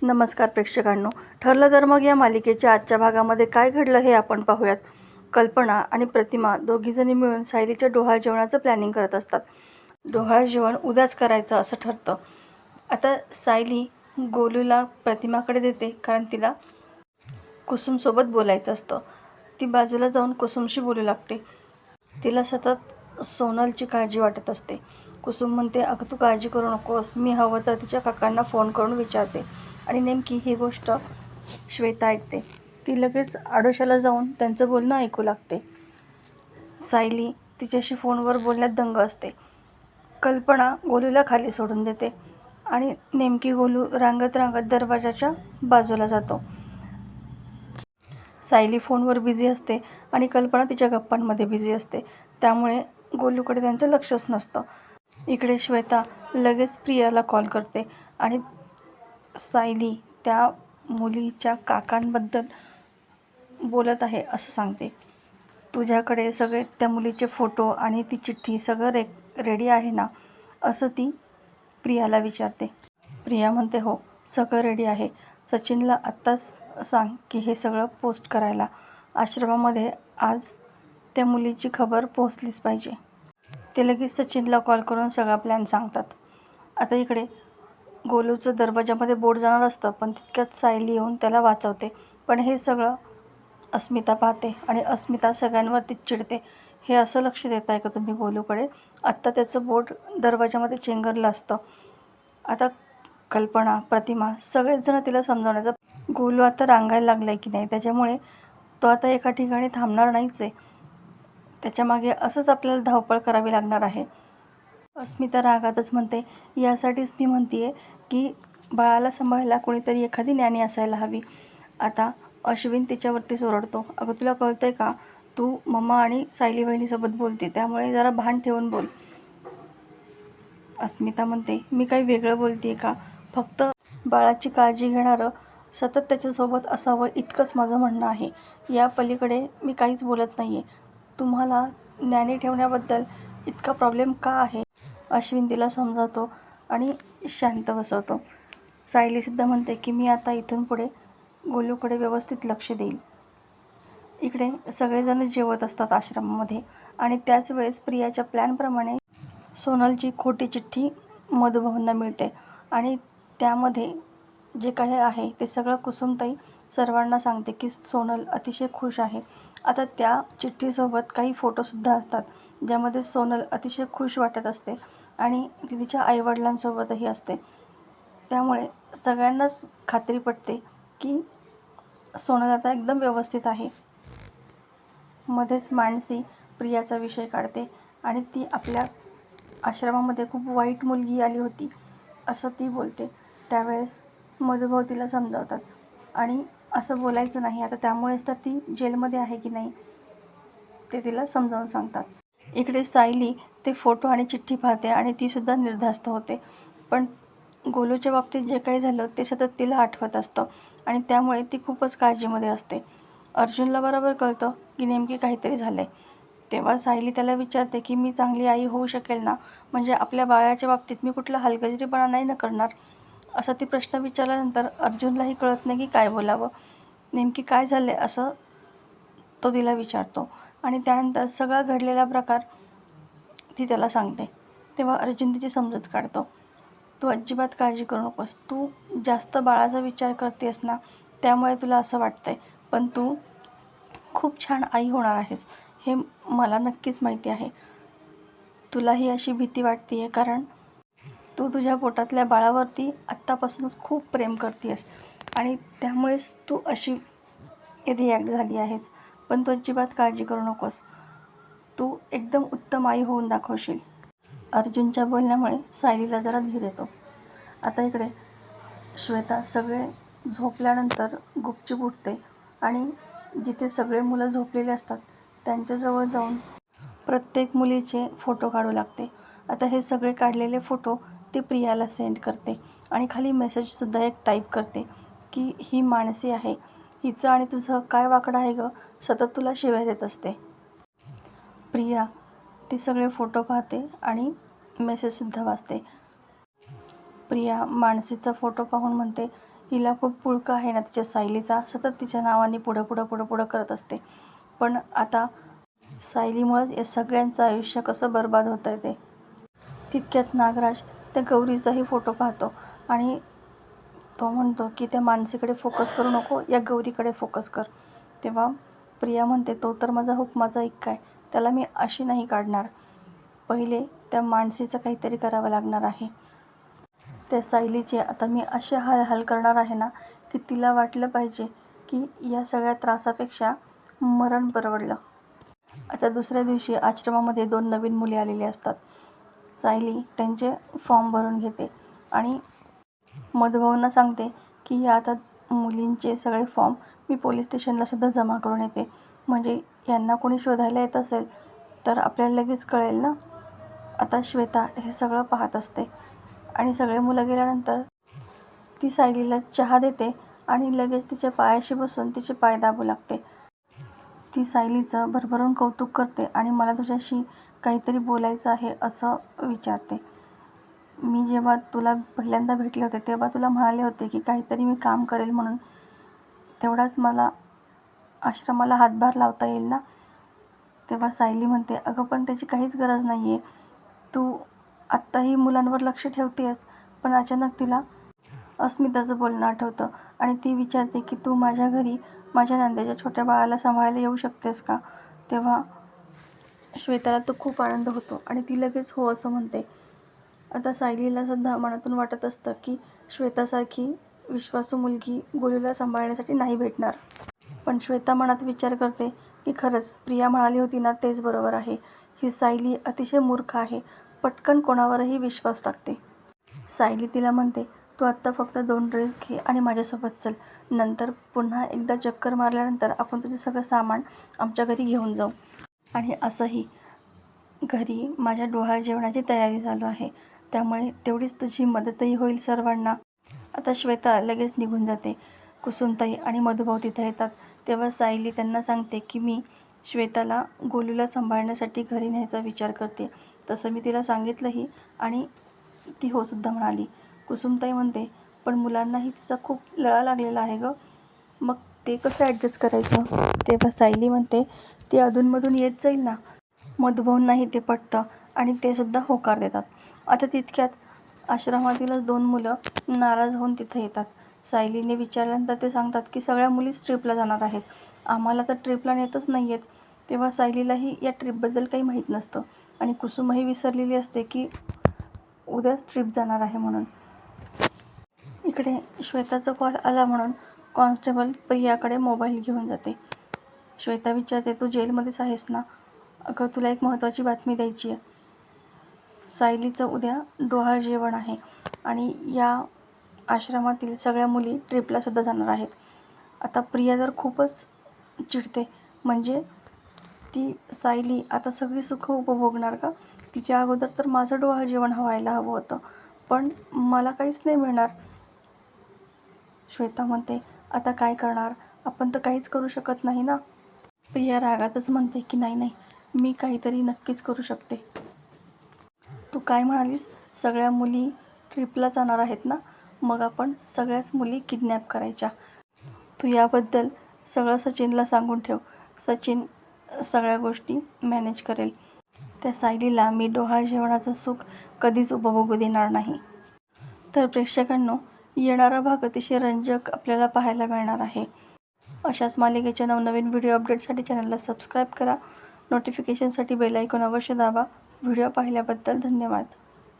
नमस्कार प्रेक्षकांनो. ठरलं तर मग या मालिकेच्या आजच्या भागामध्ये काय घडलं हे आपण पाहूयात. कल्पना आणि प्रतिमा दोघीजणी मिळून सायलीच्या डोहाळ जेवणाचं प्लॅनिंग करत असतात. डोहाळ जेवण उद्याच करायचं असं ठरतं. आता सायली गोलूला प्रतिमाकडे देते कारण तिला कुसुमसोबत बोलायचं असतं. ती बाजूला जाऊन कुसुमशी बोलू लागते. तिला सतत सोनलची काळजी वाटत असते. कुसुम म्हणते, अगं तू काळजी करू नकोस, मी हवं तर तिच्या काकांना फोन करून विचारते. आणि नेमकी ही गोष्ट श्वेता ऐकते. ती लगेच आडोशाला जाऊन त्यांचं बोलणं ऐकू लागते. सायली तिच्याशी फोनवर बोलण्यात दंग असते. कल्पना गोलूला खाली सोडून देते आणि नेमकी गोलू रांगत रांगत दरवाजाच्या बाजूला जातो. सायली फोनवर बिझी असते आणि कल्पना तिच्या गप्पांमध्ये बिझी असते. त्यामुळे गोलूकडे त्यांचं लक्षच नसतं. इकडे श्वेता लगेच प्रियाला कॉल करते आणि सायली त्या मुलीच्या काकांबद्दल बोलत आहे असं सांगते. तुझ्याकडे सगळे त्या मुलीचे फोटो आणि ती चिठ्ठी सगळं रेडी आहे ना, असं ती प्रियाला विचारते. प्रिया म्हणते, हो सगळं रेडी आहे. सचिनला आत्ताच सांग की हे सगळं पोस्ट करायला. आश्रमामध्ये आज त्या मुलीची खबर पोहोचलीच पाहिजे. ते लगेच सचिनला कॉल करून सगळा प्लॅन सांगतात. आता इकडे गोलूचं दरवाजामध्ये बोट जाणार असतं, पण तितक्यात सायली येऊन त्याला वाचवते. पण हे सगळं अस्मिता पाहते आणि अस्मिता सगळ्यांवरती चिडते. हे असं लक्ष देताय का तुम्ही गोलूकडे? आत्ता त्याचं बोट दरवाजामध्ये चेंगरलं असतं. आता कल्पना, प्रतिमा सगळेच जण तिला समजावण्याचा, गोलू आता रांगायला लागलाय की नाही, त्याच्यामुळे तो आता एका ठिकाणी थांबणार नाहीच आहे. त्याच्यामागे असंच आपल्याला धावपळ करावी लागणार आहे. अस्मिता रागातच म्हणते, यासाठीच मी म्हणते की बाळाला सांभाळायला कोणीतरी एखादी नॅनी असायला हवी. आता अश्विन तिच्यावरतीच ओरडतो, अगं तुला कळतंय का, तू मम्मा आणि सायली बहिणीसोबत बोलते, त्यामुळे जरा भान ठेवून बोल. अस्मिता म्हणते, मी काही वेगळं बोलते का? फक्त बाळाची काळजी घेणारं सतत त्याच्यासोबत असावं इतकंच माझं म्हणणं आहे. या पलीकडे मी काहीच बोलत नाही आहे. तुम्हाला नॅनी ठेवण्याबद्दल इतका प्रॉब्लेम का आहे? अश्विन तिला समजावतो आणि शांत बसवतो. सायलीसुद्धा म्हणते की मी आता इथून पुढे गोलूकडे व्यवस्थित लक्ष देईल. इकडे सगळेजण जेवत असतात आश्रमामध्ये आणि त्याच वेळेस प्रियाच्या प्लॅनप्रमाणे सोनलची खोटी चिठ्ठी मधुभाऊंना मिळते आणि त्यामध्ये जे काही आहे ते सगळं कुसुमताई सर्वांना सांगते की सोनल अतिशय खुश आहे. आता त्या चिठ्ठीसोबत काही फोटोसुद्धा असतात ज्यामध्ये सोनल अतिशय खुश वाटत असते आणि ती तिच्या आईवडिलांसोबतही असते. त्यामुळे सगळ्यांनाच खात्री पटते की सोनल आता एकदम व्यवस्थित आहे. मध्येच मानसी प्रियाचा विषय काढते आणि ती आपल्या आश्रमामध्ये खूप वाईट मुलगी आली होती असं ती बोलते. त्यावेळेस मधुभाऊ तिला समजावतात आणि असं बोलायचं नाही, आता त्यामुळेच तर ती जेलमध्ये आहे की नाही ते तिला समजावून सांगतात. इकडे सायली ते फोटो आणि चिठ्ठी पाहते आणि तीसुद्धा निर्धास्त होते. पण गोलूच्या बाबतीत जे काही झालं ते सतत तिला आठवत असतं आणि त्यामुळे ती खूपच काळजीमध्ये असते. अर्जुनला बरोबर कळतं की नेमकी काहीतरी झालं आहे. तेव्हा सायली त्याला विचारते की मी चांगली आई होऊ शकेल ना, म्हणजे आपल्या बाळाच्या बाबतीत मी कुठला हलगर्जीपणा नाही ना करणार. असा ती प्रश्न विचारल्यानंतर अर्जुनलाही कळत नाही की काय बोलावं. नेमकी काय झालं आहे असं तो तिला विचारतो आणि त्यानंतर सगळा घडलेला प्रकार ती त्याला सांगते. तेव्हा अर्जुन तिची समजूत काढतो. तू अजिबात काळजी करू नकोस, तू जास्त बाळाचा विचार करतेस ना, त्यामुळे तुला असं वाटतंय, पण तू खूप छान आई होणार आहेस हे मला नक्कीच माहिती आहे. तुलाही अशी भीती वाटते आहे कारण तू तुझ्या पोटातल्या बाळावरती आत्तापासूनच खूप प्रेम करतेस आणि त्यामुळेच तू अशी रिॲक्ट झाली आहेस. पण तू अजिबात काळजी करू नकोस, तू एकदम उत्तम आई होऊन दाखवशील. अर्जुनच्या बोलण्यामुळे सायलीला जरा धीर येतो. आता इकडे श्वेता सगळे झोपल्यानंतर गुपचूप उठते आणि जिथे सगळे मुलं झोपलेले असतात त्यांच्याजवळ जाऊन प्रत्येक मुलीचे फोटो काढू लागते. आता हे सगळे काढलेले फोटो ती प्रियाला सेंड करते आणि खाली मेसेजसुद्धा एक टाईप करते की ही मानसी आहे, हिचं आणि तुझं काय वाकडं आहे गं, सतत तुला शिव्या देत असते. प्रिया ते सगळे फोटो पाहते आणि मेसेजसुद्धा वाचते. प्रिया मानसीचा फोटो पाहून म्हणते, हिला खूप पुळका आहे ना तिच्या सायलीचा, सतत तिच्या नावाने पुढं पुढं पुढं पुढं करत असते. पण आता सायलीमुळंच या सगळ्यांचं आयुष्य कसं बरबाद होतं आहे ते. तितक्यात नागराज त्या गौरीचाही फोटो पाहतो आणि तो म्हणतो की त्या माणसीकडे फोकस करू नको, या गौरीकडे फोकस कर. तेव्हा प्रिया म्हणते, तो तर माझा हुकमाचा इक्का आहे, त्याला मी अशी नाही काढणार. पहिले त्या माणसीचं काहीतरी करावं लागणार आहे. त्या सायलीचे आता मी असे हाल करणार आहे ना की तिला वाटलं पाहिजे की या सगळ्या त्रासापेक्षा मरण परवडलं. आता दुसऱ्या दिवशी आश्रमामध्ये 2 नवीन मुली आलेले असतात. सायली त्यांचे फॉर्म भरून घेते आणि मधुभाऊंना सांगते की या आता मुलींचे सगळे फॉर्म मी पोलीस स्टेशनला सुद्धा जमा करून येते, म्हणजे यांना कोणी शोधायला येत असेल तर आपल्याला लगेच कळेल ना. आता श्वेता हे सगळं पाहत असते आणि सगळे मुलं गेल्यानंतर ती सायलीला चहा देते आणि लगेच तिच्या पायाशी बसून तिचे पाय दाबू लागते. ती सायलीचं भरभरून कौतुक करते आणि मला तुझ्याशी काहीतरी बोलायचं आहे असं विचारते. मी जेव्हा तुला पहिल्यांदा भेटले होते तेव्हा तुला म्हणाले होते की काहीतरी मी काम करेल म्हणून, तेवढाच मला आश्रमाला हातभार लावता येईल ना. तेव्हा सायली म्हणते, अगं पण त्याची काहीच गरज नाही आहे. तू आत्ताही मुलांवर लक्ष ठेवतेस. पण अचानक तिला अस्मिताचं बोलणं आठवतं आणि ती विचारते की तू माझ्या घरी माझ्या नंदेच्या छोट्या बाळाला सांभाळायला येऊ शकतेस का. तेव्हा श्वेताला तो खूप आनंद होतो आणि ती लगेच हो असं म्हणते. आता सायलीला सुद्धा मनातून वाटत असतं की श्वेतासारखी विश्वासू मुलगी गोलूला सांभाळण्यासाठी नाही भेटणार. पण श्वेता मनात विचार करते की खरंच प्रिया म्हणाली होती ना तेच बरोबर आहे. ही सायली अतिशय मूर्ख आहे, पटकन कोणावरही विश्वास टाकते. सायली तिला म्हणते, तू आत्ता फक्त 2 ड्रेस घे आणि माझ्यासोबत चल. नंतर पुन्हा एकदा चक्कर मारल्यानंतर आपण तुझे सगळं सामान आमच्या घरी घेऊन जाऊ. आणि असंही घरी माझ्या डोहाळ जेवणाची तयारी चालू आहे, त्यामुळे तेवढीच तुझी मदतही होईल सर्वांना. आता श्वेता लगेच निघून जाते. कुसुमताई आणि मधुभाऊ तिथे येतात. तेव्हा सायली त्यांना सांगते की मी श्वेताला गोलूला सांभाळण्यासाठी घरी न्यायचा विचार करते. तसं मी तिला सांगितलंही आणि ती हो सुद्धा म्हणाली. कुसुमताई म्हणते, पण मुलांनाही तिचा खूप लळा लागलेला आहे गं, मग ते कसं ॲडजस्ट करायचं. तेव्हा सायली म्हणते, ती अधूनमधून येत जाईल ना. मधुभाऊंनाही ते पटतं आणि ते सुद्धा होकार देतात. आता तितक्यात आश्रमातीलच 2 मुलं नाराज होऊन तिथे येतात. सायलीने विचारल्यानंतर ते सांगतात की सगळ्या मुलीच ट्रिपला जाणार आहेत, आम्हाला तर ट्रिपला नेतच नाही आहेत. तेव्हा सायलीलाही या ट्रिपबद्दल काही माहीत नसतं आणि कुसुमही विसरलेली असते की उद्याच ट्रिप जाणार आहे म्हणून. इकडे श्वेताचा कॉल आला म्हणून कॉन्स्टेबल प्रियाकडे मोबाईल घेऊन जाते. श्वेता विचारते, तू जेलमध्येच आहेस ना. अगं तुला एक महत्त्वाची बातमी द्यायची आहे. सायलीचं उद्या डोहाळ जेवण आहे आणि या आश्रमातील सगळ्या मुली ट्रिपला सुद्धा जाणार आहेत. आता प्रिया तर खूपच चिडते, म्हणजे ती सायली आता सगळी सुखं उपभोगणार का. तिच्या अगोदर तर माझं डोहाळ जेवण व्हायला हवं होतं, पण मला काहीच नाही मिळणार. श्वेता म्हणते, आता काय करणार, आपण तर काहीच करू शकत नाही ना. प्रिया रागातच म्हणते की नाही नाही, मी काहीतरी नक्कीच करू शकते. तू काय म्हणालीस, सगळ्या मुली ट्रिपला जाणार आहेत ना, मग आपण सगळ्याच मुली किडनॅप करायच्या. तू याबद्दल सगळं सचिनला सांगून ठेव, सचिन सगळ्या गोष्टी मॅनेज करेल. त्या सायलीला मी डोहाळ जेवणाचं सुख कधीच उपभोगू देणार नाही. तर प्रेक्षकांनो, येणारा भाग अतिशय रंजक आपल्याला पाहायला मिळणार आहे. अशाच मालिकेच्या नवनवीन व्हिडिओ अपडेटसाठी चॅनलला सबस्क्राईब करा. नोटिफिकेशनसाठी बेल आयकॉन अवश्य दाबा. व्हिडिओ पाहिल्याबद्दल धन्यवाद.